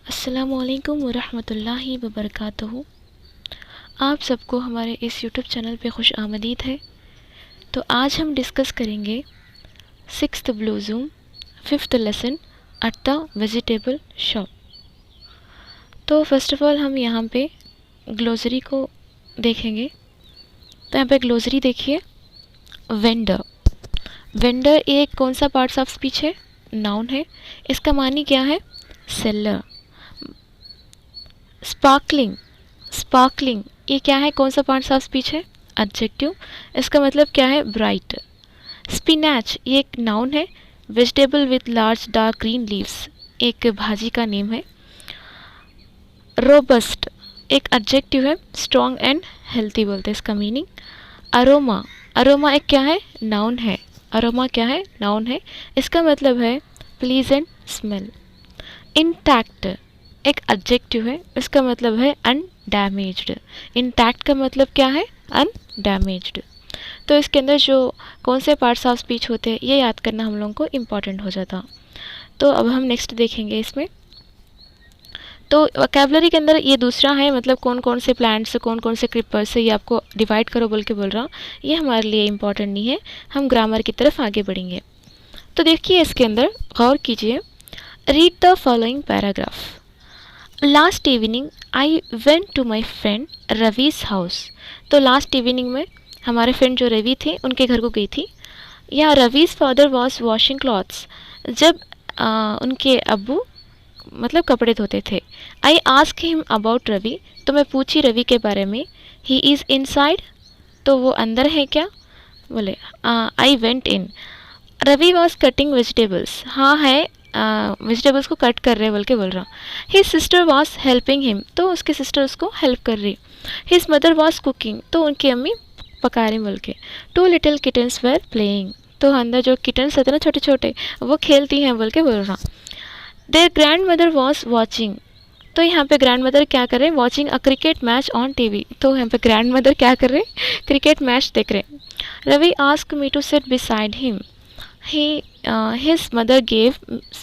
अस्सलामुअलैकुम वरहमतुल्लाहि वबरकातुहू। आप सबको हमारे इस यूट्यूब चैनल पे खुश आमदीद है। तो आज हम डिस्कस करेंगे sixth blue zoom fifth lesson at the vegetable shop. तो फर्स्ट ऑफ ऑल हम यहाँ पे ग्लोसरी को देखेंगे। तो यहाँ पे ग्लोसरी देखिए। वेंडर, वेंडर एक कौन सा पार्ट्स ऑफ स्पीच है? नाउन है। इसका मानी क्या है? सेलर। स्पार्कलिंग, स्पार्कलिंग ये क्या है? कौन सा पार्ट्स ऑफ स्पीच है? एडजेक्टिव। इसका मतलब क्या है? ब्राइट। स्पिनैच ये एक नाउन है। Vegetable with large dark green leaves एक भाजी का नेम है। रोबस्ट एक एडजेक्टिव है, स्ट्रॉन्ग एंड हेल्थी बोलते हैं इसका मीनिंग। अरोमा, अरोमा एक क्या है? नाउन है। अरोमा क्या है? नाउन है। इसका मतलब है प्लीजेंट स्मेल। इंटैक्ट एक एडजेक्टिव है, इसका मतलब है अनडैमेज्ड। इंटैक्ट का मतलब क्या है? अनडैमेज्ड। तो इसके अंदर जो कौन से पार्ट्स ऑफ स्पीच होते हैं ये याद करना हम लोगों को इम्पॉर्टेंट हो जाता। तो अब हम नेक्स्ट देखेंगे इसमें। तो वोकैबुलरी के अंदर ये दूसरा है, मतलब कौन कौन से प्लांट्स से कौन कौन से क्रिपर्स से ये आपको डिवाइड करो बोल के बोल रहा हूँ। ये हमारे लिए इम्पॉर्टेंट नहीं है, हम ग्रामर की तरफ आगे बढ़ेंगे। तो देखिए इसके अंदर गौर कीजिए। Read the following paragraph. Last evening I went to my friend Ravi's house. तो लास्ट इवनिंग में हमारे फ्रेंड जो रवि थे उनके घर को गई थी। या Ravi's father was washing clothes, जब उनके अब्बू मतलब कपड़े धोते थे। I ask him about Ravi, तो मैं पूछी रवि के बारे में। ही इज़ इनसाइड, तो वो अंदर है क्या? बोले I went in. Ravi was cutting vegetables, हाँ है वेजिटेबल्स को कट कर रहे बोल के बोल रहा हूँ। His sister was helping him, तो उसके सिस्टर उसको हेल्प कर रही। हिज मदर वॉज कुकिंग, तो उनकी अम्मी पका रही बोल के। Two little kittens were playing, तो अंदर जो किटन्स होते हैं ना छोटे छोटे वो खेलती हैं बोल के बोल रहा। Their grandmother was watching, तो यहाँ पे ग्रैंड मदर क्या कर रहे हैं? Watching a cricket match on TV, तो यहाँ पे ग्रैंड मदर क्या कर रहे हैं? क्रिकेट मैच देख रहे हैं। Ravi ask me to sit beside him. His mother gave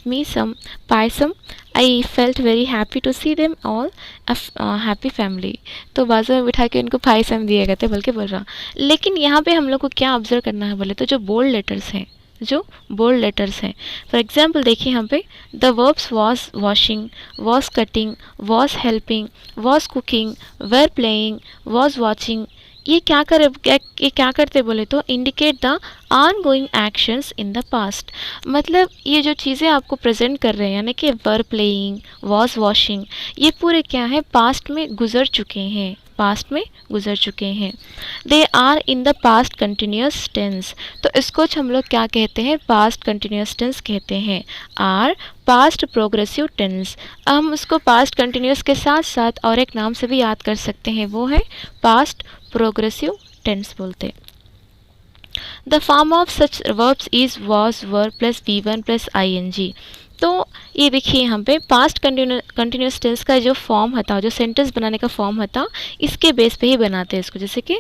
me some payasam. I felt very happy to see them all a happy family. तो बाजू में बिठा के उनको पायसम दिए गए थे बल्कि बोल रहा। लेकिन यहाँ पे हम लोग को क्या ऑब्जर्व करना है बोले तो जो बोल्ड लेटर्स हैं, जो बोल्ड लेटर्स हैं। फॉर एग्जाम्पल देखिए यहाँ पे the verbs was washing, was cutting, was helping, was cooking, were playing, was watching. ये क्या करते बोले तो indicate the ongoing actions in the past. मतलब ये जो चीज़ें आपको प्रेजेंट कर रहे हैं यानी कि वर प्लेइंग, वॉज वॉशिंग, ये पूरे क्या है? पास्ट में गुजर चुके हैं, पास्ट में गुजर चुके हैं। They are in the past continuous tense, तो इसको हम लोग क्या कहते हैं? पास्ट कंटिन्यूस टेंस कहते हैं। आर पास्ट प्रोग्रेसिव टेंस, हम उसको पास्ट कंटिन्यूस के साथ साथ और एक नाम से भी याद कर सकते हैं, वो है पास्ट प्रोग्रेसिव टेंस बोलते। The form of such verbs is was were plus V1 plus ING। तो ये देखिए यहाँ पे पास्ट कंटिन्यूस टेंस का जो फॉर्म था, जो सेंटेंस बनाने का फॉर्म था, इसके बेस पे ही बनाते हैं इसको। जैसे कि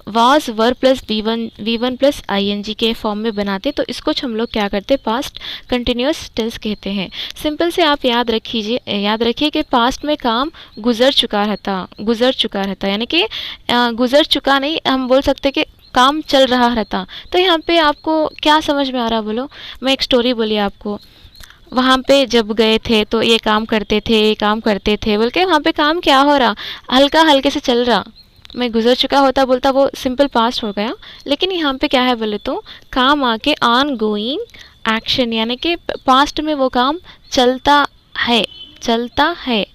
was were plus V1 plus ING के फॉर्म में बनाते, तो इसको हम लोग क्या करते? पास्ट कंटिन्यूस टेंस कहते हैं। सिंपल से आप याद रखिए कि पास्ट में काम गुजर चुका रहता यानी कि गुजर चुका नहीं, हम बोल सकते कि काम चल रहा रहता। तो यहाँ पे आपको क्या समझ में आ रहा बोलो? मैं एक स्टोरी बोली आपको। वहाँ पे जब गए थे तो ये काम करते थे बोल के, वहाँ पे काम क्या हो रहा? हल्का हल्के से चल रहा। मैं गुजर चुका होता बोलता वो सिंपल पास्ट हो गया। लेकिन यहाँ पे क्या है बोले तो काम आके ऑन गोइंग एक्शन, यानी कि पास्ट में वो काम चलता है।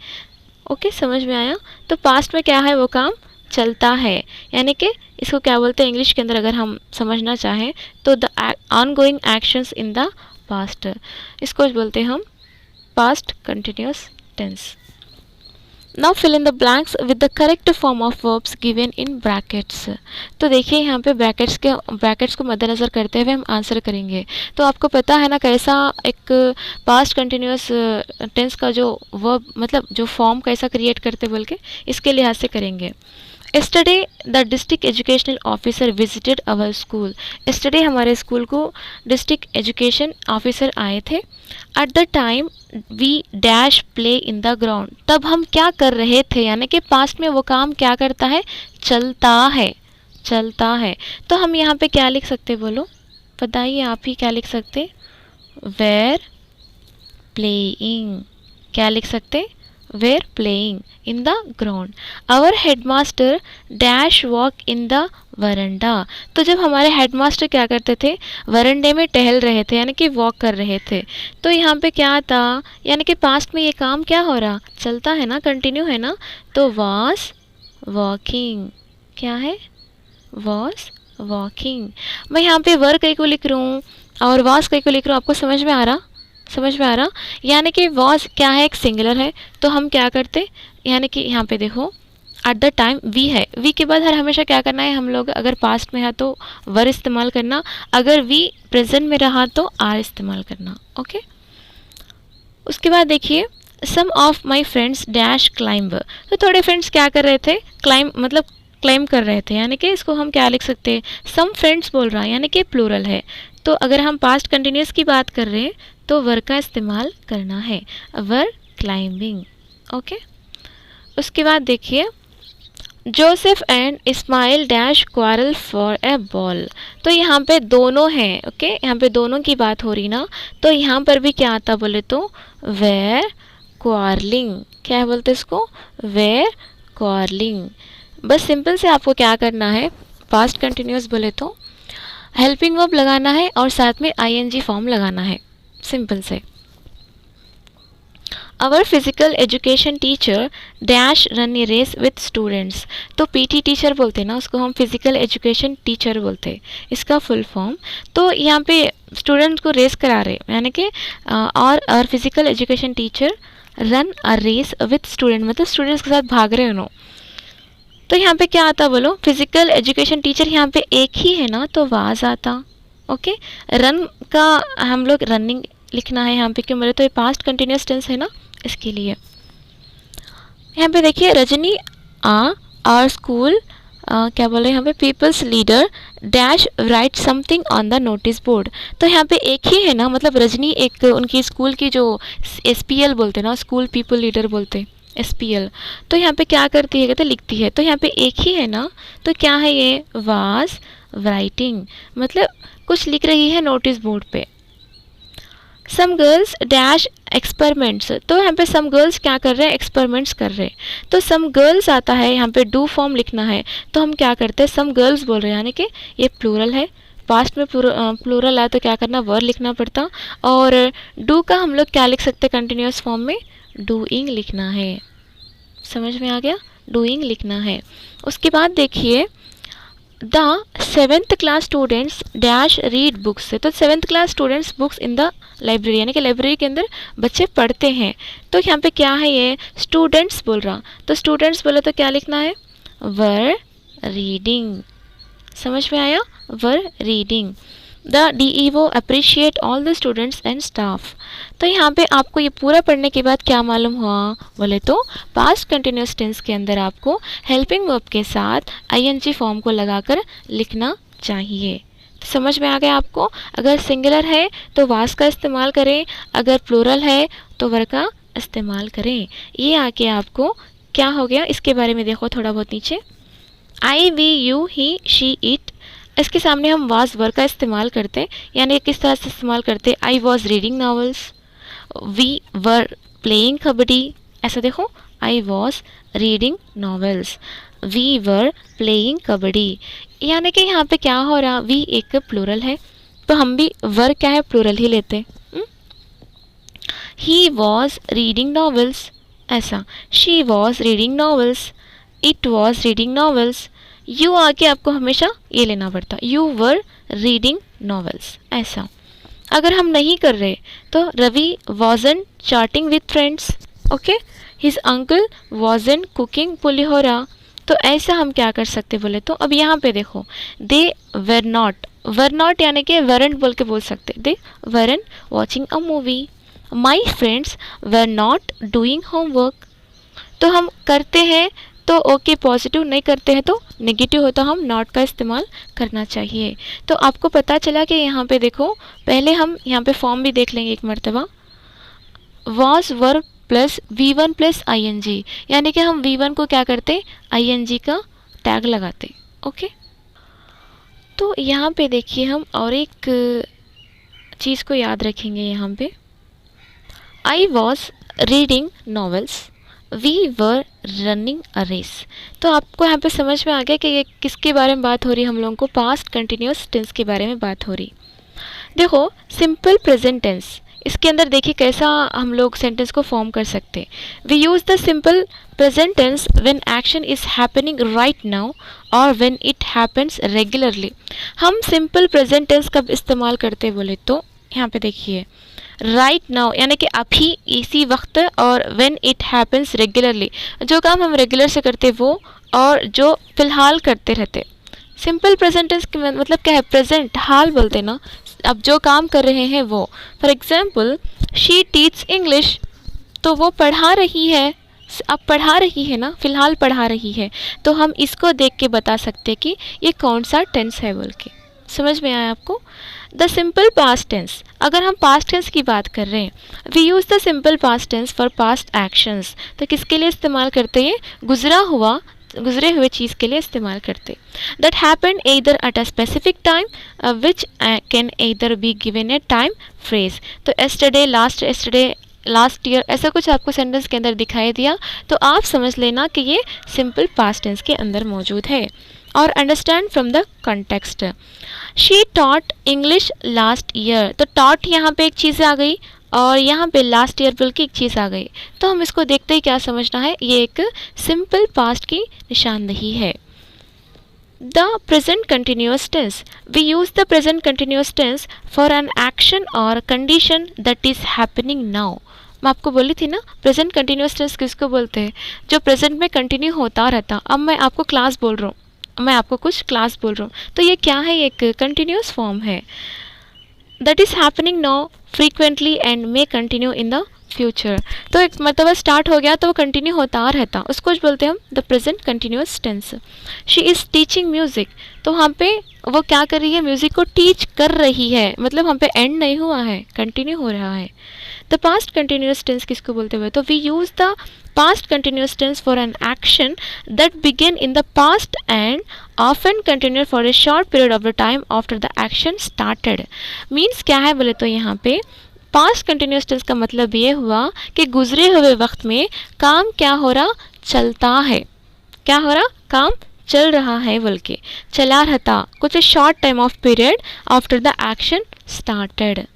ओके, समझ में आया? तो पास्ट में क्या है? वो काम चलता है, यानी कि इसको क्या बोलते हैं इंग्लिश के अंदर अगर हम समझना चाहें तो the ongoing actions in the past, इसको बोलते हैं हम past continuous tense. Now fill in the blanks with the correct form of verbs given in brackets. तो देखिए यहाँ पे ब्रैकेट्स को मद्देनज़र करते हुए हम आंसर करेंगे। तो आपको पता है ना कैसा एक पास्ट कंटिन्यूस टेंस का जो वर्ब मतलब जो फॉर्म कैसा क्रिएट करते बोल के, इसके लिहाज से करेंगे। Yesterday the district educational officer visited our school. Yesterday हमारे स्कूल को डिस्ट्रिक्ट एजुकेशन ऑफिसर आए थे. At the time we dash play in the ground. तब हम क्या कर रहे थे, यानी कि पास्ट में वो काम क्या करता है, चलता है, चलता है. तो हम यहाँ पे क्या लिख सकते, बोलो बताइए आप ही क्या लिख सकते. Were playing. क्या लिख सकते, were playing in the ground. Our headmaster dash walk in the veranda. तो जब हमारे हेडमास्टर क्या करते थे, वरंडे में टहल रहे थे, यानी कि वॉक कर रहे थे. तो यहाँ पे क्या था, यानी कि पास्ट में ये काम क्या हो रहा, चलता है ना, कंटिन्यू है ना. तो was walking. क्या है, was walking. मैं यहाँ पे वर कई को लिख रहा हूँ और was कई को लिख रहा हूँ. आपको समझ में आ रहा, समझ में आ रहा. यानी कि was क्या है, एक सिंगुलर है. तो हम क्या करते, यानी कि यहाँ पे देखो एट द टाइम वी है, वी के बाद हर हमेशा क्या करना है हम लोग, अगर पास्ट में है तो वर इस्तेमाल करना, अगर वी प्रेजेंट में रहा तो आर इस्तेमाल करना. ओके. उसके बाद देखिए some of my friends dash climb. तो थोड़े फ्रेंड्स क्या कर रहे थे, क्लाइंब मतलब क्लाइम कर रहे थे, यानी कि इसको हम क्या लिख सकते हैं, सम फ्रेंड्स बोल रहा है, यानी कि प्लूरल है. तो अगर हम पास्ट कंटिन्यूस की बात कर रहे हैं तो वर का इस्तेमाल करना है, वर क्लाइंबिंग. ओके. उसके बाद देखिए Joseph and Ismail dash quarrel for a ball. तो यहाँ पे दोनों हैं. ओके. यहाँ पे दोनों की बात हो रही ना, तो यहाँ पर भी क्या आता बोले तो वेर क्वारलिंग. क्या बोलते इसको, वेर क्वारलिंग. बस सिंपल से आपको क्या करना है, पास्ट कंटिन्यूस बोले तो हेल्पिंग वर्ब लगाना है और साथ में आईएनजी फॉर्म लगाना है, सिंपल से. Our physical education teacher dash run a race with students. तो पीटी टीचर बोलते हैं ना, उसको हम फिजिकल एजुकेशन टीचर बोलते हैं, इसका फुल फॉर्म. तो यहाँ पे स्टूडेंट्स को रेस करा रहे, यानी कि और physical education teacher run a race with student, मतलब स्टूडेंट्स के साथ भाग रहे हो. तो यहाँ पे क्या आता बोलो, फिजिकल एजुकेशन टीचर यहाँ पे एक ही है ना, तो वाज आता. ओके. रन का हम लोग रनिंग लिखना है यहाँ पे, क्यों बोले तो ये पास्ट कंटिन्यूस टेंस है ना, इसके लिए. यहाँ पे देखिए रजनी आवर स्कूल क्या बोले यहाँ पे, people's leader dash write something on the notice board. तो यहाँ पे एक ही है ना, मतलब रजनी एक उनकी स्कूल की जो SPL बोलते हैं ना, स्कूल पीपल लीडर बोलते हैं, SPL. तो यहाँ पे क्या करती है, कहते लिखती है. तो यहाँ पे एक ही है ना, तो क्या है ये, वाज राइटिंग, मतलब कुछ लिख रही है नोटिस बोर्ड पे. Some girls dash experiments. तो यहाँ पे सम गर्ल्स क्या कर रहे हैं, एक्सपेरिमेंट्स कर रहे हैं. तो सम गर्ल्स आता है, यहाँ पे डू फॉर्म लिखना है. तो हम क्या करते हैं, सम गर्ल्स बोल रहे हैं, यानी कि ये प्लूरल है, पास्ट में प्लूरल आया तो क्या करना, वर लिखना पड़ता. और डू का हम लोग क्या लिख सकते हैं, कंटिन्यूस फॉर्म में डूइंग लिखना है. समझ में आ गया, डूइंग लिखना है. उसके बाद देखिए the 7th class students dash read books. तो 7th class students books in the library, यानी कि लाइब्रेरी के अंदर बच्चे पढ़ते हैं. तो यहाँ पे क्या है, ये स्टूडेंट्स बोल रहा, तो स्टूडेंट्स बोले तो क्या लिखना है, वर रीडिंग. समझ में आया, were reading. The DEO appreciate all the students and staff. तो यहाँ पे आपको ये पूरा पढ़ने के बाद क्या मालूम हुआ बोले तो पास्ट कंटिन्यूस टेंस के अंदर आपको हेल्पिंग वर्ब के साथ ING फॉर्म को लगाकर लिखना चाहिए. तो समझ में आ गया आपको. अगर सिंगुलर है तो वाज का इस्तेमाल करें, अगर प्लूरल है तो वर का इस्तेमाल करें. ये आके आपको क्या हो गया, इसके बारे में देखो थोड़ा बहुत नीचे. I, we, you, he, she, it. इसके सामने हम वाज वर का इस्तेमाल करते हैं, यानी किस तरह से इस्तेमाल करते हैं, I was reading novels, we were playing kabaddi. ऐसा देखो, I was reading novels, we were playing kabaddi. यानी कि यहाँ पे क्या हो रहा, वी एक प्लूरल है तो हम भी वर क्या है, प्लूरल ही लेते. ही वॉज रीडिंग नावल्स, ऐसा. She was reading novels, it was reading novels. You आके आपको हमेशा ये लेना पड़ता, यू वर रीडिंग नॉवेल्स, ऐसा. अगर हम नहीं कर रहे तो Ravi wasn't chatting with friends. Okay. His uncle wasn't cooking pulihora. तो ऐसा हम क्या कर सकते बोले तो, अब यहाँ पे देखो दे वर नॉट यानी कि वरंट बोल के बोल सकते, they weren't watching a movie. My friends were not doing homework. तो हम करते हैं तो ओके पॉजिटिव नहीं करते हैं तो नेगेटिव हो तो हम नॉट का इस्तेमाल करना चाहिए। तो आपको पता चला कि यहाँ पे देखो, पहले हम यहाँ पे फॉर्म भी देख लेंगे एक मरतबा। Was verb plus V1 plus ING, यानी कि हम V1 को क्या करते, ING का टैग लगाते। ओके, तो यहाँ पे देखिए हम और एक चीज़ को याद रखेंगे यहाँ पे। I was reading novels, we were running a race। तो आपको यहाँ पे समझ में आ गया कि ये किसके बारे में बात हो रही है, हम लोगों को पास्ट कंटिन्यूस टेंस के बारे में बात हो रही। देखो सिंपल प्रेजेंट टेंस, इसके अंदर देखिए कैसा हम लोग सेंटेंस को फॉर्म कर सकते हैं। We use the simple present tense when action is happening right now और व्हेन इट हैपन्स रेगुलरली। हम सिंपल प्रेजेंट टेंस कब इस्तेमाल करते बोले तो यहाँ पे देखिए राइट नाउ यानी कि अभी इसी वक्त, और व्हेन इट हैपन्स रेगुलरली, जो काम हम रेगुलर से करते वो, और जो फ़िलहाल करते रहते। सिंपल प्रेजेंट टेंस मतलब क्या है, प्रेजेंट हाल बोलते ना, अब जो काम कर रहे हैं वो। For example she teach English, तो वो पढ़ा रही है, अब पढ़ा रही है ना, फ़िलहाल पढ़ा रही है, तो हम इसको देख के बता सकते हैं कि ये कौन सा टेंस है बोल के। समझ में आया आपको? द सिंपल पास्ट टेंस, अगर हम पास्ट टेंस की बात कर रहे हैं, we use the simple past tense for past actions, तो किसके लिए इस्तेमाल करते हैं, गुजरे हुए चीज़ के लिए इस्तेमाल करते। That happen either at a specific time which can either be given A time phrase. तो एस्टरडे, लास्ट ईयर, ऐसा कुछ आपको सेंटेंस के अंदर दिखाई दिया तो आप समझ लेना कि ये सिंपल पास्ट टेंस के अंदर मौजूद है। और understand from the context, she taught English last year, तो टॉट यहाँ पे एक चीज़ आ गई और यहाँ पे लास्ट ईयर बोल के एक चीज़ आ गई, तो हम इसको देखते ही क्या समझना है, ये एक सिंपल पास्ट की निशानदेही है। The present continuous tense, we use the present continuous tense for an action और condition that is happening now. मैं आपको बोली थी ना प्रेजेंट कंटिन्यूअस टेंस किसको बोलते हैं, जो प्रेजेंट में कंटिन्यू होता रहता। अब मैं आपको क्लास बोल रहा हूँ, मैं आपको कुछ क्लास बोल रहा हूँ, तो ये क्या है, एक कंटिन्यूअस फॉर्म है। That is happening now frequently and may continue in the future, तो एक मतलब स्टार्ट हो गया तो वो कंटिन्यू होता रहता, उसको बोलते हैं हम the present continuous tense. She is teaching music, तो हम पे वो क्या कर रही है, म्यूज़िक को टीच कर रही है, मतलब हम पे एंड नहीं हुआ है, कंटिन्यू हो रहा है। द पास्ट कंटिन्यूअस टेंस किसको बोलते हुए, तो we use the past continuous tense for an action that began in the past and often continued for a short period of the time after the action started। Means क्या है बोले तो यहाँ पे पास्ट कंटिन्यूस टेंस का मतलब ये हुआ कि गुजरे हुए वक्त में काम क्या हो रहा, चलता है, क्या हो रहा, काम चल रहा है बोल के, चला रहता, कुछ short time of period after the action started.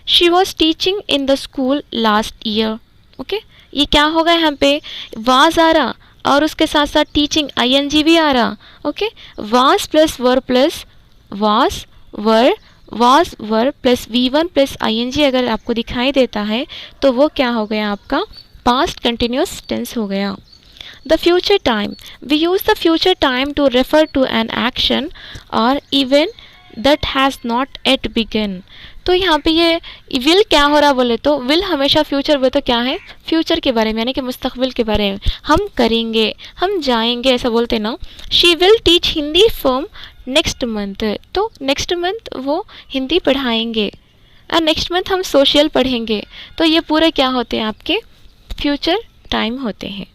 She was teaching in the school last year. Okay, ये क्या होगा, यहाँ पे वाज आ रहा और उसके साथ साथ टीचिंग ING भी आ रहा। Okay, was plus were plus was were plus V1 plus ING अगर आपको दिखाई देता है तो वो क्या हो गया, आपका पास्ट कंटिन्यूस टेंस हो गया। The future time, we use the future time to refer to an action और event that has not yet begun. तो यहाँ पे ये विल क्या हो रहा बोले तो विल हमेशा फ्यूचर बोले तो क्या है, फ्यूचर के बारे में, यानी कि मुस्तकबिल के बारे में, हम करेंगे, हम जाएंगे, ऐसा बोलते ना। She will teach Hindi from next month, तो नेक्स्ट मंथ वो हिंदी पढ़ाएंगे और नेक्स्ट मंथ हम सोशल पढ़ेंगे, तो ये पूरे क्या होते हैं, आपके फ्यूचर टाइम होते हैं।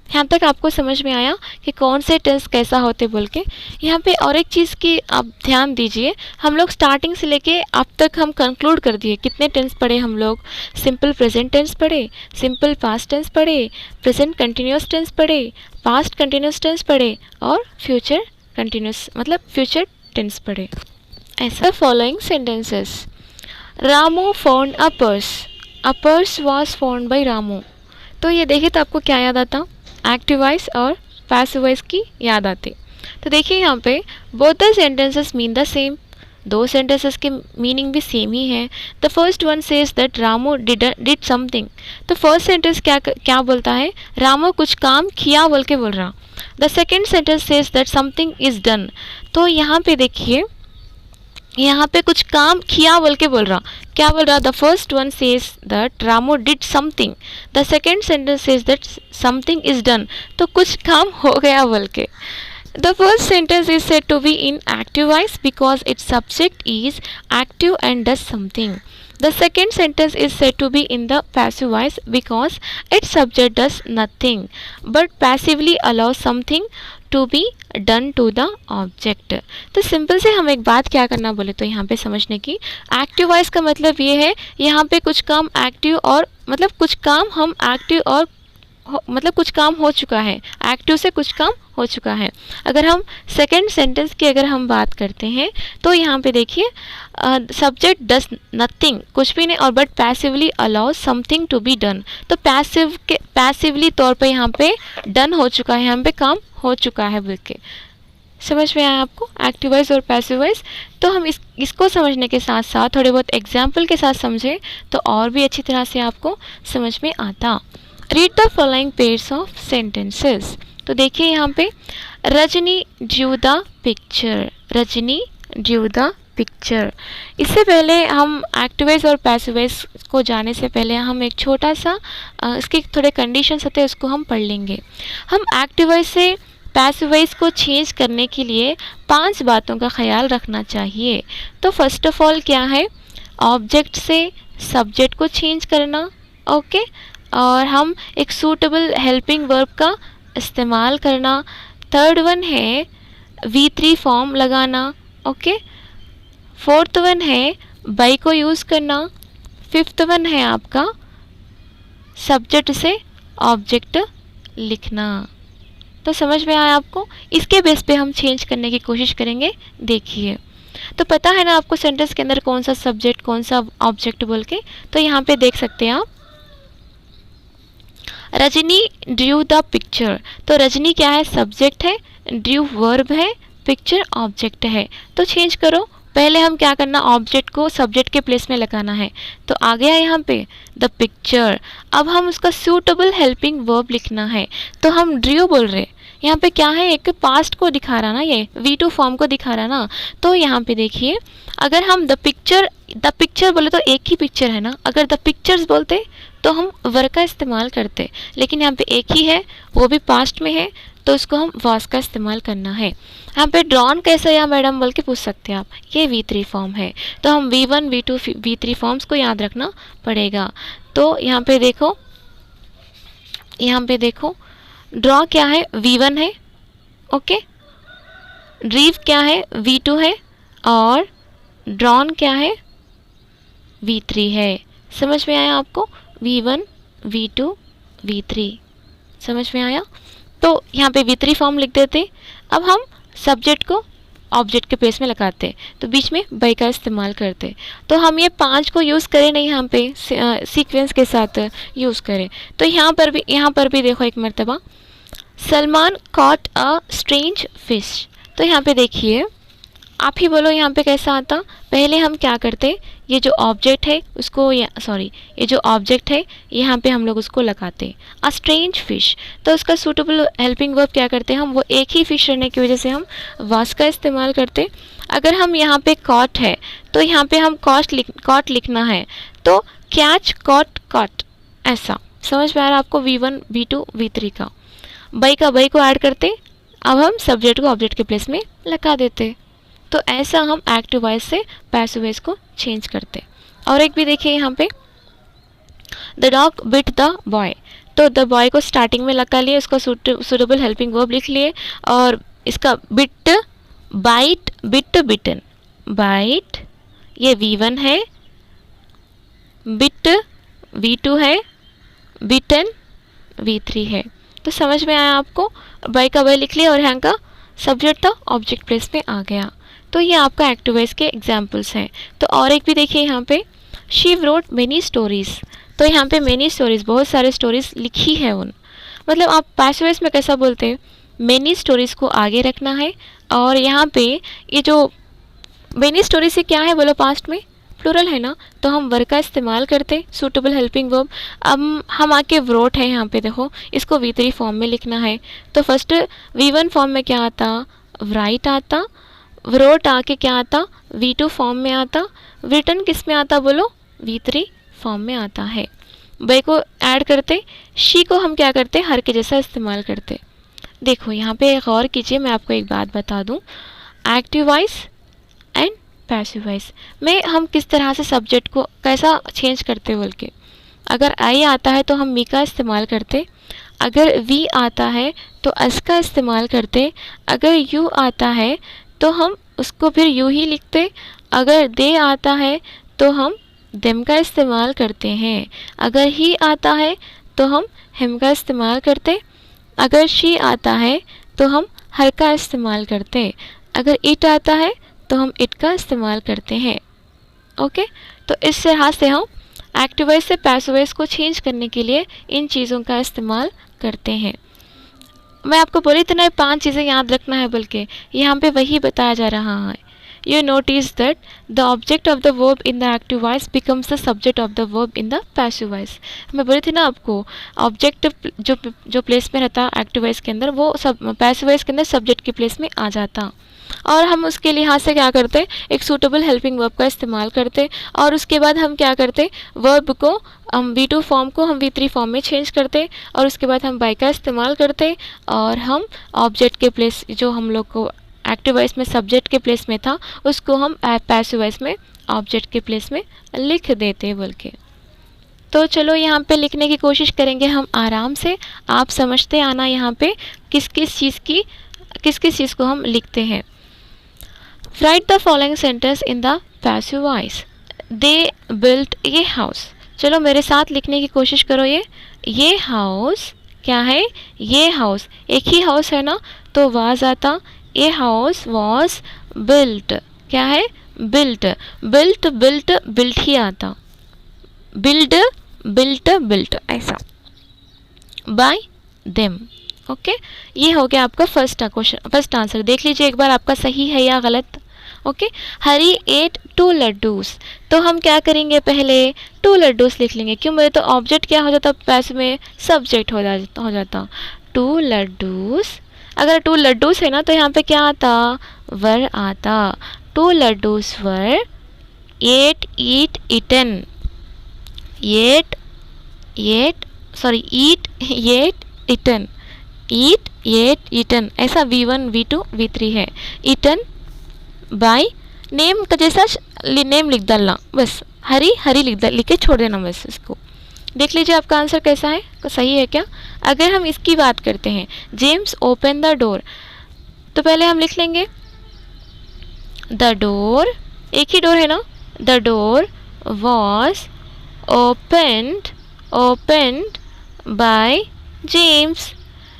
यहाँ तक आपको समझ में आया कि कौन से टेंस कैसा होते बोल के। यहाँ पे और एक चीज़ की आप ध्यान दीजिए, हम लोग स्टार्टिंग से लेके अब तक हम कंक्लूड कर दिए, कितने टेंस पढ़े हम लोग, सिंपल प्रेजेंट टेंस पढ़े, सिंपल पास्ट टेंस पढ़े, प्रेजेंट कंटिन्यूस टेंस पढ़े, पास्ट कंटिन्यूस टेंस पढ़े और फ्यूचर कंटिन्यूस मतलब फ्यूचर टेंस पढ़े। ऐसा following sentences, Ramu found a purse was found by Ramu. तो ये देखिए तो आपको क्या याद आता, एक्टिव वॉइस और पैसिव वॉइस की याद आती। तो देखिए यहाँ पे both the sentences mean the same, दो सेंटेंसेस के मीनिंग भी सेम ही है। The first one says that Ramu did something, तो फर्स्ट सेंटेंस क्या बोलता है, रामू कुछ काम किया बोल के बोल रहा। The second sentence says that something is done, तो यहाँ पे देखिए यहाँ पे कुछ काम किया बोल के बोल रहा, क्या बोल रहा, the first one says that Ramu did something, the second sentence says that something is done, तो कुछ काम हो गया बोल के. The first sentence is said to be in active voice because its subject is active and does something. The second sentence is said to be in the passive voice because its subject does nothing but passively allows something to be done to the object. तो simple से हम एक बात क्या करना बोले तो यहाँ पे समझने की, एक्टिव वॉइस का मतलब ये है यहाँ पे कुछ काम एक्टिव और मतलब कुछ काम हम एक्टिव और मतलब कुछ काम हो चुका है, एक्टिव से कुछ काम हो चुका है. अगर हम सेकेंड सेंटेंस की अगर हम बात करते हैं तो यहाँ पे देखिए सब्जेक्ट डज नथिंग, कुछ भी नहीं, और but passively allow something to be done, तो पैसिवली तौर पे यहाँ पे डन हो चुका है, यहाँ पे काम हो चुका है बोल के. समझ में आया आपको एक्टिव वॉइस और पैसिव वॉइस. तो हम इसको समझने के साथ साथ थोड़े बहुत एग्जाम्पल के साथ समझें तो और भी अच्छी तरह से आपको समझ में आता. Read the following pairs of sentences. तो देखिए यहाँ पे Rajni due the picture, Rajni due the picture. इससे पहले हम एक्टिव वॉइस और पैसिव वॉइस को जाने से पहले हम एक छोटा सा इसके थोड़े कंडीशंस होते हैं उसको हम पढ़ लेंगे. हम एक्टिव वॉइस से पैसिव वॉइस को चेंज करने के लिए 5 बातों का ख्याल रखना चाहिए. तो फर्स्ट ऑफ ऑल क्या है, ऑब्जेक्ट से सब्जेक्ट को चेंज करना, ओके, और हम एक सूटेबल हेल्पिंग वर्ब का इस्तेमाल करना. थर्ड वन है V3 फॉर्म लगाना, ओके. फोर्थ वन है बाई को यूज़ करना. फिफ्थ वन है आपका सब्जेक्ट से ऑब्जेक्ट लिखना. तो समझ में आया आपको, इसके बेस पे हम चेंज करने की कोशिश करेंगे. देखिए तो पता है ना आपको सेंटेंस के अंदर कौन सा सब्जेक्ट कौन सा ऑब्जेक्ट बोल के. तो यहाँ पे देख सकते हैं आप रजनी ड्यू द पिक्चर. तो रजनी क्या है, सब्जेक्ट है, ड्यू वर्ब है, पिक्चर ऑब्जेक्ट है. तो चेंज करो, पहले हम क्या करना, ऑब्जेक्ट को सब्जेक्ट के प्लेस में लगाना है. तो आ गया यहाँ पे द पिक्चर. अब हम उसका सूटेबल हेल्पिंग वर्ब लिखना है. तो हम ड्यू बोल रहे, यहाँ पे क्या है, एक पास्ट को दिखा रहा ना, ये V2 फॉर्म को दिखा रहा ना. तो यहाँ पे देखिए अगर हम द पिक्चर बोले तो एक ही पिक्चर है ना, अगर द पिक्चर्स बोलते तो हम वर का इस्तेमाल करते, लेकिन यहाँ पे एक ही है, वो भी पास्ट में है, तो इसको हम वाज का इस्तेमाल करना है. यहाँ पे ड्रॉन कैसे या मैडम बोल के पूछ सकते हैं आप, ये V3 फॉर्म है, तो हम V1 V2 V3 फॉर्म्स को याद रखना पड़ेगा. तो यहाँ पे देखो ड्रॉ क्या है, V1 है, ओके. ड्रीव क्या है, V2 है, और ड्रॉन क्या है, V3 है. समझ में आया आपको, V1 V2 V3 समझ में आया. तो यहाँ पे V3 फॉर्म लिख देते. अब हम सब्जेक्ट को ऑब्जेक्ट के प्लेस में लगाते, तो बीच में बाई का इस्तेमाल करते. तो हम ये 5 को यूज़ करें नहीं, यहाँ पे सीक्वेंस के साथ यूज़ करें. तो यहाँ पर भी देखो एक मर्तबा Salman caught a strange fish. तो यहाँ पे देखिए आप ही बोलो यहाँ पे कैसा आता. पहले हम क्या करते, ये जो ऑब्जेक्ट है उसको ये जो ऑब्जेक्ट है यहाँ पे हम लोग उसको लगाते अ स्ट्रेंज फिश. तो उसका सूटेबल हेल्पिंग वर्ब क्या करते हैं हम, वो एक ही फिश रहने की वजह से हम वाज का इस्तेमाल करते. अगर हम यहाँ पे कॉट है तो यहाँ पे हम कॉट लिखना है, तो कैच कॉट कॉट, ऐसा. समझ में आ रहा है आपको, V1 V2 V3 का. बाई को ऐड करते, अब हम सब्जेक्ट को ऑब्जेक्ट के प्लेस में लगा देते. तो ऐसा हम एक्टिव वॉइस से पैसिव वॉइस को चेंज करते. और एक भी देखिए यहाँ पे the dog bit the boy. तो द बॉय को स्टार्टिंग में लगा लिए, उसका सूटेबल हेल्पिंग वर्ब लिख लिए, और इसका बिट बाइट बिट बिटन. बाइट ये V1 है, बिट V2 है, बिटन V3 है. तो समझ में आया आपको, बाई का बाई लिख लिया और यहाँ का सब्जेक्ट था ऑब्जेक्ट प्लेस में आ गया. तो ये आपका एक्टिव वॉइस के एग्जाम्पल्स हैं. तो और एक भी देखिए यहाँ पे शी रोट मेनी स्टोरीज. तो यहाँ पे मेनी स्टोरीज, बहुत सारे स्टोरीज लिखी है उन, मतलब आप पैसिव वॉइस में कैसा बोलते हैं, मेनी स्टोरीज को आगे रखना है. और यहाँ पे ये जो मेनी स्टोरीज से क्या है बोलो, पास्ट में प्लूरल है ना, तो हम वर का इस्तेमाल करते सूटेबल हेल्पिंग वर्ब. अब हम आके व्रोट है, यहाँ पे देखो इसको V3 फॉर्म में लिखना है. तो फर्स्ट V1 फॉर्म में क्या आता, राइट आता, wrote आके क्या आता, V2 फॉर्म में आता, written किस में आता बोलो, V3 फॉर्म में आता है। वे को ऐड करते, शी को हम क्या करते, हर के जैसा इस्तेमाल करते। देखो यहाँ पे गौर कीजिए, मैं आपको एक बात बता दूँ, active voice and passive voice में हम किस तरह से सब्जेक्ट को कैसा चेंज करते बोल के। अगर आई आता है तो हम मी का इस्तेमाल करते, अगर वी आता है तो अस का इस्तेमाल करते, अगर यू आता है तो हम उसको फिर यू ही लिखते, अगर दे आता है तो हम देम का इस्तेमाल करते हैं, अगर ही आता है तो हम हिम का इस्तेमाल करते, अगर शी आता है तो हम हर का इस्तेमाल करते, अगर इट आता है तो हम इट का इस्तेमाल करते हैं। ओके, तो इस तरह से हम एक्टिव वॉइस से पैसिव वॉइस को चेंज करने के लिए इन चीज़ों का इस्तेमाल करते हैं। मैं आपको बोली तो नहीं 5 चीज़ें याद रखना है, बल्कि यहाँ पे वही बताया जा रहा है। You notice that the object of the verb in the active voice becomes the subject of the verb in the passive voice। मैं बोली थी ना आपको, ऑब्जेक्ट जो प्लेस में रहता एक्टिव वॉइस के अंदर, वो सब पैसिव वॉइस के अंदर सब्जेक्ट की प्लेस में आ जाता। और हम उसके लिहाज से क्या करते, एक सूटेबल हेल्पिंग वर्ब का इस्तेमाल करते, और उसके बाद हम क्या करते, वर्ब को हम V2 फॉर्म को हम V3 फॉर्म में चेंज करते, और उसके बाद हम बाय का इस्तेमाल करते, और हम ऑब्जेक्ट के प्लेस जो हम लोग को एक्टिव वॉइस में सब्जेक्ट के प्लेस में था, उसको हम पैसिव वॉइस में ऑब्जेक्ट के प्लेस में लिख देते बोल के। तो चलो यहाँ पे लिखने की कोशिश करेंगे हम आराम से, आप समझते आना यहाँ पे किस किस चीज़ को हम लिखते हैं। Right the following sentence in the passive voice. They built a house. चलो मेरे साथ लिखने की कोशिश करो। ये हाउस क्या है, ये हाउस एक ही हाउस है ना, तो वाज आता, ए हाउस वॉज बिल्ट, क्या है, बिल्ट, बिल्ट बिल्ट बिल्ट ही आता, बिल्ड बिल्ट बिल्ट ऐसा, बाय देम। ओके, ये हो गया आपका फर्स्ट आंसर। देख लीजिए एक बार आपका सही है या गलत। ओके, हरी एट 2 लड्डूस। तो हम क्या करेंगे, पहले 2 लड्डूस लिख लेंगे। क्यों, मेरे तो ऑब्जेक्ट क्या हो जाता, पैसिव में सब्जेक्ट हो जाता 2 लड्डूस। अगर 2 लड्डूस है ना तो यहाँ पे क्या आता, वर आता। 2 लड्डूस वर ईट ईटन, ईट इटन, ईट ईटन ऐसा V1 V2 V3 है। ईटन बाय नेम का जैसा नेम लिख डालना बस, हरी लिख के छोड़ देना बस इसको। देख लीजिए आपका आंसर कैसा है, तो सही है क्या। अगर हम इसकी बात करते हैं, जेम्स ओपन द डोर, तो पहले हम लिख लेंगे द डोर, एक ही डोर है ना, the door was opened by James.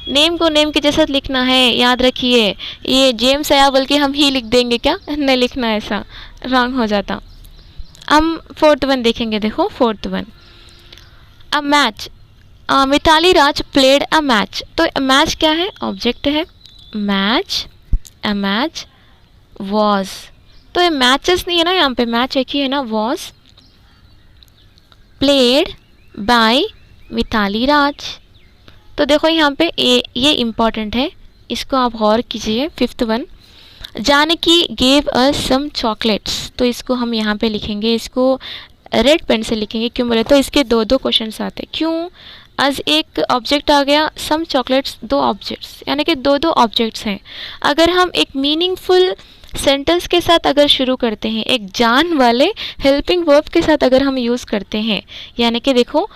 Name को नेम के जैसा लिखना है, याद रखिए। ये जेम्स आया बल्कि हम ही लिख देंगे क्या, नहीं लिखना, ऐसा रॉन्ग हो जाता। हम 4th वन देखेंगे, देखो 4th one, a match. Mithali Raj played a match. तो मैच क्या है, ऑब्जेक्ट है, मैच, अ मैच वॉज, तो ये मैचेस नहीं है ना, यहाँ पे मैच एक ही है ना, वॉज प्लेड बाय मिताली राज। तो देखो यहाँ पे ये इम्पॉर्टेंट है, इसको आप गौर कीजिए। 5th one, Janaki gave us some chocolates. तो इसको हम यहाँ पे लिखेंगे, इसको रेड पेन से लिखेंगे। क्यों बोले तो इसके 2 क्वेश्चंस आते। क्यों, आज एक ऑब्जेक्ट आ गया, सम चॉकलेट्स 2 ऑब्जेक्ट्स, यानी कि 2 ऑब्जेक्ट्स हैं। अगर हम एक मीनिंगफुल सेंटेंस के साथ अगर शुरू करते हैं, एक जान वाले हेल्पिंग वर्ब के साथ अगर हम यूज़ करते हैं, यानी कि देखो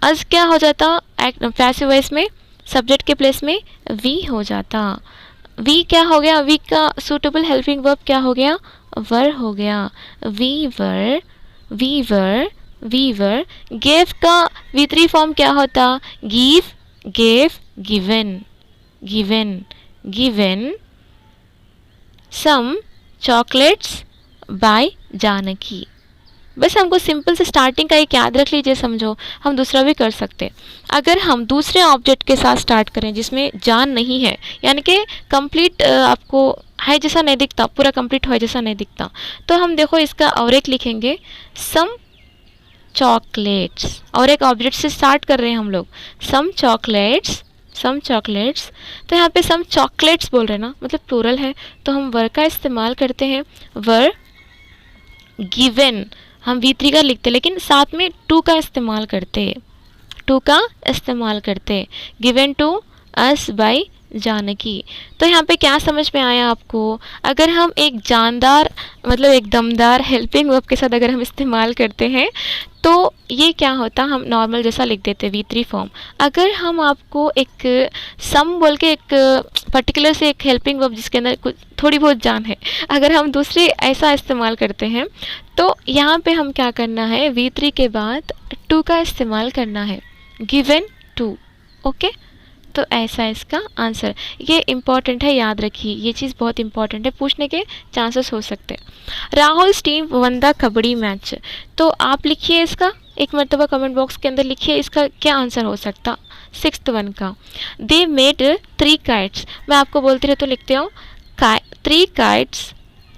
अज क्या हो जाता, पैसिव वॉइस में सब्जेक्ट के प्लेस में वी हो जाता। वी क्या हो गया, वी का सूटेबल हेल्पिंग वर्ब क्या हो गया, वर हो गया। We were. गेव का V3 फॉर्म क्या होता, give, gave, given some chocolates by Janaki. बस हमको सिंपल से स्टार्टिंग का एक याद रख लीजिए, समझो। हम दूसरा भी कर सकते। अगर हम दूसरे ऑब्जेक्ट के साथ स्टार्ट करें जिसमें जान नहीं है, यानी कि कंप्लीट आपको है जैसा नहीं दिखता, पूरा कंप्लीट हो जैसा नहीं दिखता, तो हम देखो इसका और एक लिखेंगे, सम चॉकलेट्स। और एक ऑब्जेक्ट से स्टार्ट कर रहे हैं हम लोग, सम चॉकलेट्स सम चॉकलेट्स। तो यहाँ पे सम चॉकलेट्स बोल रहे हैं ना, मतलब प्लूरल है, तो हम वर का इस्तेमाल करते हैं, वर गिवन। हम V3 का लिखते लेकिन साथ में टू का इस्तेमाल करते, टू का इस्तेमाल करते, given to us by Janaki. तो यहाँ पे क्या समझ में आया आपको? अगर हम एक जानदार मतलब एक दमदार हेल्पिंग वर्ब के साथ अगर हम इस्तेमाल करते हैं तो ये क्या होता, हम नॉर्मल जैसा लिख देते V3 फॉर्म। अगर हम आपको एक सम बोल के एक पर्टिकुलर से एक हेल्पिंग वर्ब जिसके अंदर कुछ थोड़ी बहुत जान है, अगर हम दूसरे ऐसा इस्तेमाल करते हैं तो यहाँ पे हम क्या करना है, V3 के बाद टू का इस्तेमाल करना है, गिवन टू। ओके, तो ऐसा इसका आंसर। ये इम्पॉर्टेंट है, याद रखिए, ये चीज़ बहुत इंपॉर्टेंट है, पूछने के चांसेस हो सकते हैं। Rahul team one the kabaddi match. तो आप लिखिए इसका एक मरतबा कमेंट बॉक्स के अंदर लिखिए इसका क्या आंसर हो सकता, 6th वन का। They made 3 kites। मैं आपको बोलती रहती हूँ, लिखते हो 3 kites।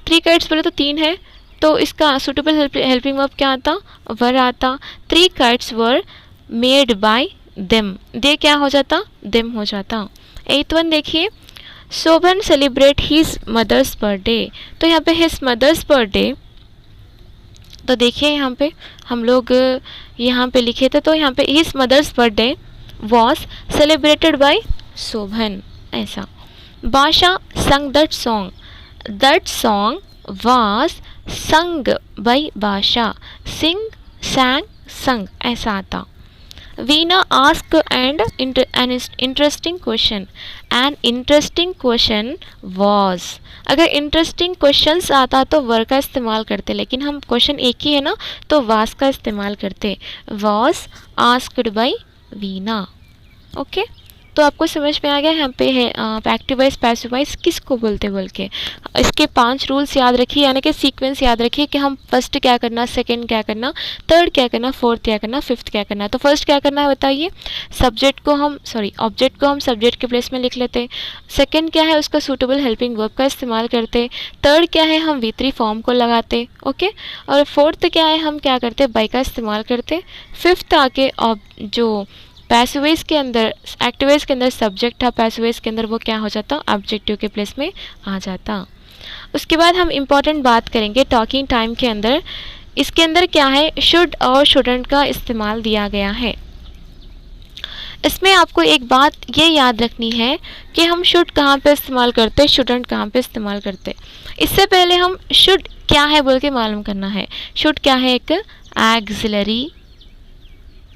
3 kites बोले तो 3 है, तो इसका सुटेबल हेल्पिंग वर्ब क्या आता, वर आता। 3 kites were made by them, they क्या हो जाता, देम हो जाता। 8th वन देखिए, Shobhan celebrate his mother's birthday. तो यहाँ पे हिज मदर्स बर्थडे, तो देखिए यहाँ पे हम लोग यहाँ पे लिखे थे, तो यहाँ पे his mother's birthday was celebrated by Shobhan, ऐसा। Basha sang that song was sang by Basha, sing sang sung ऐसा आता। Veena ask and an interesting question, an interesting question was। अगर इंटरेस्टिंग क्वेश्चंस आता तो वर का इस्तेमाल करते, लेकिन हम क्वेश्चन एक ही है ना तो वास का इस्तेमाल करते, was asked by Veena. Okay, तो आपको समझ में आ गया यहाँ पे है एक्टिव वॉइस पैसिव वॉइस किसको बोलते बोल के। इसके 5 रूल्स याद रखिए, यानी कि सीक्वेंस याद रखिए कि हम फर्स्ट क्या करना, सेकंड क्या करना, थर्ड क्या करना, फोर्थ क्या करना, फिफ्थ क्या करना है। तो फर्स्ट क्या करना है बताइए, ऑब्जेक्ट को हम सब्जेक्ट के प्लेस में लिख लेते। सेकंड क्या है, उसका सूटेबल हेल्पिंग वर्ब का इस्तेमाल करते। थर्ड क्या है, हम V3 फॉर्म को लगाते। ओके, और फोर्थ क्या है, हम क्या करते, बाय का इस्तेमाल करते। फिफ्थ आके जो पैसिव वॉइस के अंदर एक्टिव वॉइस के अंदर सब्जेक्ट था, पैसिव वॉइस के अंदर वो क्या हो जाता, ऑब्जेक्टिव के प्लेस में आ जाता। उसके बाद हम इम्पॉर्टेंट बात करेंगे टॉकिंग टाइम के अंदर। इसके अंदर क्या है, शुड और शुडंट का इस्तेमाल दिया गया है। इसमें आपको एक बात ये याद रखनी है कि हम शुड कहाँ पे इस्तेमाल करते, शुडंट कहाँ पे इस्तेमाल करते। इससे पहले हम शुड क्या है बोल के मालूम करना है। शुड क्या है, एक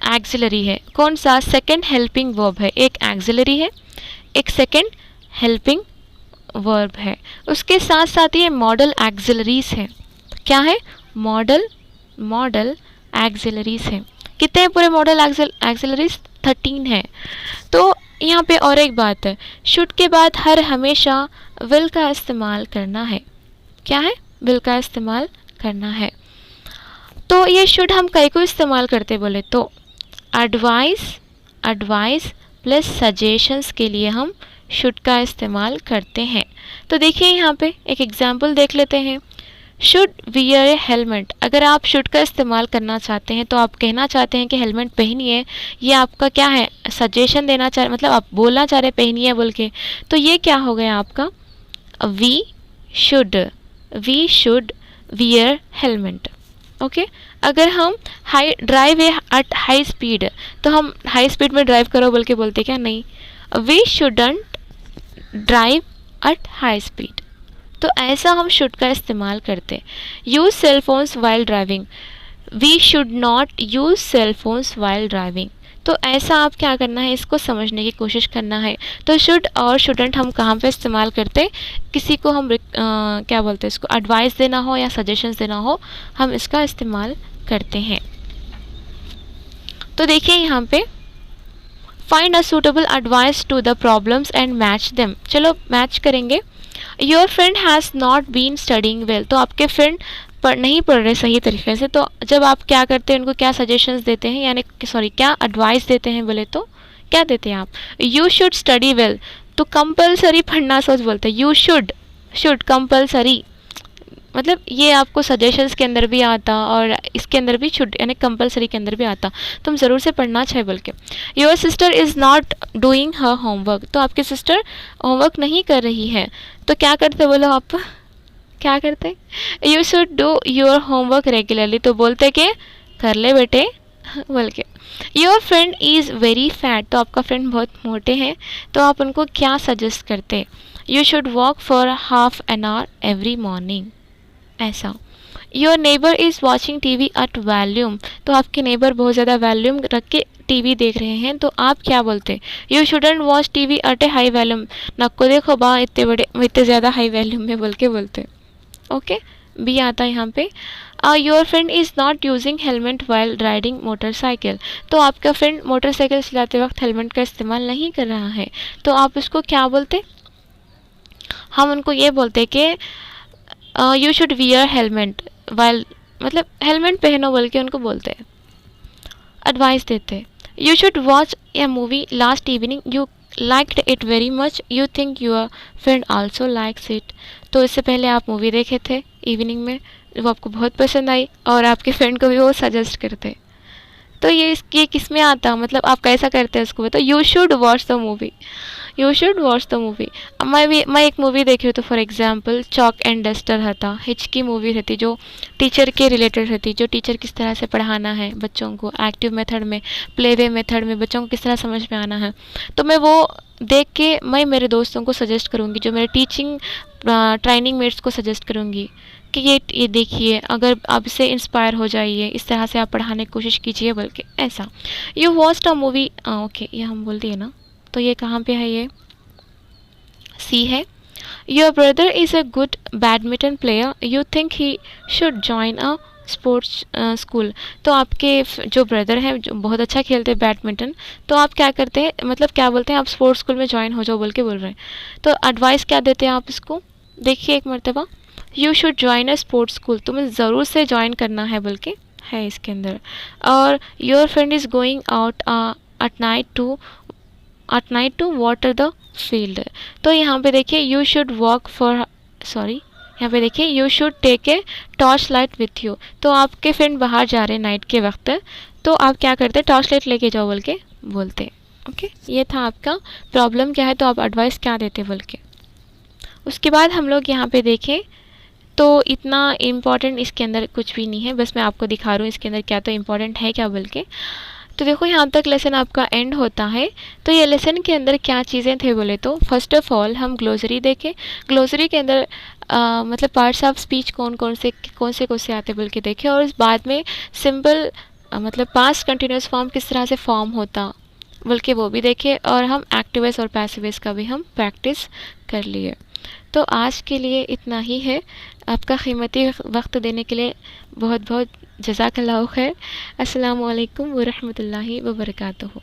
एक्सिलरी है। कौन सा, सेकंड हेल्पिंग वर्ब है, एक एक्सिलरी है, एक सेकंड हेल्पिंग वर्ब है। उसके साथ साथ ये मॉडल एक्सिलरीज है। क्या है, मॉडल एक्सिलरीज है। कितने हैं पूरे मॉडल एक्सिलरीज, 13 है। तो यहाँ पे और एक बात है, शुड के बाद हर हमेशा विल का इस्तेमाल करना है। क्या है, विल का इस्तेमाल करना है। तो ये शुड हम कई को इस्तेमाल करते बोले तो एडवाइस प्लस सजेशंस के लिए हम शुड का इस्तेमाल करते हैं। तो देखिए यहाँ पे एक एग्जांपल देख लेते हैं। Should wear A helmet. अगर आप शुड का इस्तेमाल करना चाहते हैं तो आप कहना चाहते हैं कि हेलमेट पहनिए, ये आपका क्या है, सजेशन देना चाह, मतलब आप बोलना चाह रहे पहनिए बोल के। तो ये क्या हो गया आपका, we should wear helmet. Okay, अगर हम ड्राइव एट हाई स्पीड, तो हम हाई स्पीड में ड्राइव करो बोल के बोलते क्या, नहीं, we shouldn't drive at high speed. तो ऐसा हम शुड का इस्तेमाल करते। Use cell phones while driving, we should not use cell phones while driving. तो ऐसा आप क्या करना है, इसको समझने की कोशिश करना है। तो शुड और शुडंट हम कहाँ पे इस्तेमाल करते, किसी को हम क्या बोलते हैं, इसको एडवाइस देना हो या सजेशंस देना हो, हम इसका इस्तेमाल करते हैं। तो देखिए यहाँ पे find a suitable advice to the problems and match them. चलो मैच करेंगे। Your friend has not been studying well. तो आपके फ्रेंड नहीं पढ़ रहे सही तरीके से, तो जब आप क्या करते हैं, उनको क्या सजेशंस देते हैं, यानी क्या एडवाइस देते हैं बोले तो क्या देते हैं आप, यू शुड स्टडी वेल। तो कंपलसरी पढ़ना सोच बोलते हैं, यू शुड कंपलसरी मतलब ये आपको सजेशंस के अंदर भी आता और इसके अंदर भी छुट यानी कंपलसरी के अंदर भी आता, तुम ज़रूर से पढ़ना चाहिए बोल के। Your sister is not doing her homework, तो आपकी सिस्टर होमवर्क नहीं कर रही है, तो क्या करते बोलो आप, क्या करते? You should do your homework regularly, तो बोलते कि कर ले बेटे बोल के। Your friend is very fat, तो आपका फ्रेंड बहुत मोटे हैं, तो आप उनको क्या सजेस्ट करते? You should walk for half an hour every morning, ऐसा। Your neighbour is watching TV at volume, तो आपके नेबर बहुत ज़्यादा वॉल्यूम रख के टीवी देख रहे हैं, तो आप क्या बोलते? You shouldn't watch TV at a high volume, नक्को देखो बा इतने ज़्यादा हाई वॉल्यूम में बोल के बोलते। ओके, बी आता है यहाँ पे। Your friend is not using helmet while riding motorcycle, तो आपका फ्रेंड मोटरसाइकिल चलाते वक्त हेलमेट का इस्तेमाल नहीं कर रहा है, तो आप उसको क्या बोलते? हम उनको ये बोलते कि you should wear helmet while, मतलब हेलमेट पहनो बोल के उनको बोलते हैं, एडवाइस देते। You should watch A movie last evening, you liked it very much, you think your friend also likes it, तो इससे पहले आप मूवी देखे थे इवनिंग में, वो आपको बहुत पसंद आई और आपके फ्रेंड को भी वो सजेस्ट करते, तो ये किस में आता, मतलब आप कैसा करते हैं उसको बताओ। You should watch the movie, you should watch the movie. मैं एक मूवी देखी हूँ, तो for example chalk and duster रहता, हिचकी मूवी रहती जो टीचर के रिलेटेड रहती, जो टीचर किस तरह से पढ़ाना है बच्चों को एक्टिव मेथड में, प्ले वे मेथड में बच्चों को किस तरह समझ में आना है, तो मैं वो देख के मैं मेरे दोस्तों को सजेस्ट करूँगी, जो मेरे टीचिंग ट्रेनिंग मेट्स को सजेस्ट करूँगी कि ये देखिए, अगर आप इससे इंस्पायर हो जाइए, इस तरह से आप पढ़ाने की कोशिश कीजिए बल्कि ऐसा। You watched a movie, okay ये हम बोल दिए ना, तो ये कहाँ पे है, ये सी है। Your brother is a good badminton player, you think he should join a sports school, तो आपके जो ब्रदर हैं जो बहुत अच्छा खेलते हैं बैडमिंटन, तो आप क्या करते हैं, मतलब क्या बोलते हैं, आप स्पोर्ट्स स्कूल में ज्वाइन हो जाओ बोल के बोल रहे हैं, तो एडवाइस क्या देते हैं आप इसको, देखिए एक मरतबा। You should join a sports school, तुम्हें ज़रूर से ज्वाइन करना है बोल के है इसके अंदर। और your friend is going out at night to water the field, तो यहाँ पे देखिए you should walk for, sorry यहाँ पे देखिए you should take a torch light with you, तो आपके फ्रेंड बाहर जा रहे हैं नाइट के वक्त, तो आप क्या करते हैं, टॉर्च लाइट लेके जाओ बोल के बोलते। ओके, ये था आपका प्रॉब्लम क्या है, तो आप एडवाइस क्या देते बोल के। उसके बाद हम लोग यहाँ पे देखें तो इतना इम्पॉर्टेंट इसके अंदर कुछ भी नहीं है, बस मैं आपको दिखा रहा हूँ इसके अंदर क्या तो इम्पॉर्टेंट है क्या बोल के। तो देखो यहाँ तक लेसन आपका एंड होता है, तो ये लेसन के अंदर क्या चीज़ें थे बोले तो फर्स्ट ऑफ ऑल हम ग्लोसरी देखें, ग्लोसरी के अंदर मतलब पार्ट्स ऑफ स्पीच कौन कौन से आते बोल के देखें, और इस बाद में सिंपल मतलब पास्ट कंटिन्यूस फॉर्म किस तरह से फॉर्म होता बोल के वो भी देखें, और हम एक्टिव वॉइस और पैसिव वॉइस का भी हम प्रैक्टिस कर लिए। तो आज के लिए इतना ही है, आपका कीमती वक्त देने के लिए बहुत बहुत जज़ाकल्लाहु खैर। अस्सलामु अलैकुम व रहमतुल्लाहि व बरकातुहू।